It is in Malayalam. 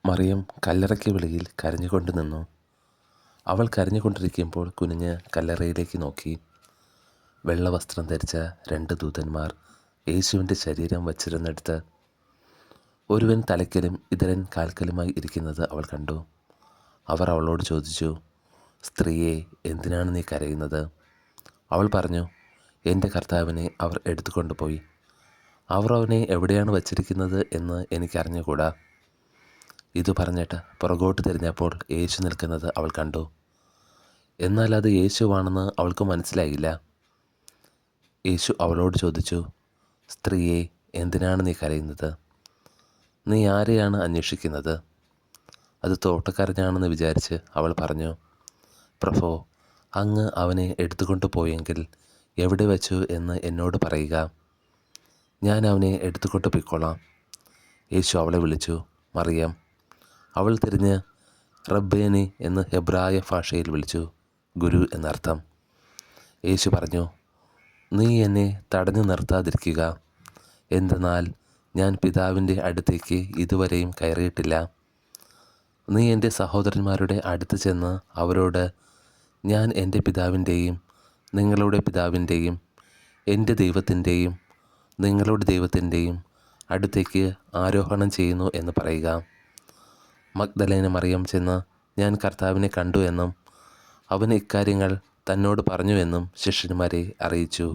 മറിയം കല്ലറയ്ക്ക് വെളിയിൽ കരഞ്ഞുകൊണ്ട് നിന്നു. അവൾ കരഞ്ഞുകൊണ്ടിരിക്കുമ്പോൾ കുനിഞ്ഞ് കല്ലറയിലേക്ക് നോക്കി. വെള്ളവസ്ത്രം ധരിച്ച 2 ദൂതന്മാർ യേശുവിൻ്റെ ശരീരം വച്ചിരുന്നിടത്ത് ഒരുവൻ തലയ്ക്കലും ഇതരൻ കാൽക്കലുമായി ഇരിക്കുന്നത് അവൾ കണ്ടു. അവർ അവളോട് ചോദിച്ചു, സ്ത്രീയെ, എന്തിനാണ് നീ കരയുന്നത്? അവൾ പറഞ്ഞു, എൻ്റെ കർത്താവിനെ അവർ എടുത്തുകൊണ്ടുപോയി. അവർ അവനെ എവിടെയാണ് വച്ചിരിക്കുന്നത് എന്ന് എനിക്കറിഞ്ഞുകൂടാ. ഇതു പറഞ്ഞിട്ട് പുറകോട്ട് തിരിഞ്ഞപ്പോൾ യേശു നിൽക്കുന്നത് അവൾ കണ്ടു. എന്നാൽ അത് യേശുവാണെന്ന് അവൾക്ക് മനസ്സിലായില്ല. യേശു അവളോട് ചോദിച്ചു, സ്ത്രീയെ, എന്തിനാണ് നീ കരയുന്നത്? നീ ആരെയാണ് അന്വേഷിക്കുന്നത്? അത് തോട്ടക്കാരനാണെന്ന് വിചാരിച്ച് അവൾ പറഞ്ഞു, പ്രഭോ, അങ്ങ് അവനെ എടുത്തുകൊണ്ട് പോയെങ്കിൽ എവിടെ വച്ചു എന്ന് എന്നോട് പറയുക. ഞാൻ അവനെ എടുത്തുകൊണ്ട് പോയിക്കോളാം. യേശു അവളെ വിളിച്ചു, മറിയം. അവൾ തിരിഞ്ഞ് റബ്ബേനി എന്ന് ഹെബ്രായ ഭാഷയിൽ വിളിച്ചു, ഗുരു എന്നർത്ഥം. യേശു പറഞ്ഞു, നീ എന്നെ തടഞ്ഞു നിർത്താതിരിക്കുക. എന്തെന്നാൽ ഞാൻ പിതാവിൻ്റെ അടുത്തേക്ക് ഇതുവരെയും കയറിയിട്ടില്ല. നീ എൻ്റെ സഹോദരന്മാരുടെ അടുത്ത് ചെന്ന് അവരോട്, ഞാൻ എൻ്റെ പിതാവിൻ്റെയും നിങ്ങളുടെ പിതാവിൻ്റെയും എൻ്റെ ദൈവത്തിൻ്റെയും നിങ്ങളുടെ ദൈവത്തിൻ്റെയും അടുത്തേക്ക് ആരോഹണം ചെയ്യുന്നു എന്ന് പറയുക. മഗ്ദലേന മറിയം ചെന്ന് ഞാൻ കർത്താവിനെ കണ്ടു എന്നും അവൻ ഇക്കാര്യങ്ങൾ തന്നോട് പറഞ്ഞു എന്നും ശിഷ്യന്മാരെ അറിയിച്ചു.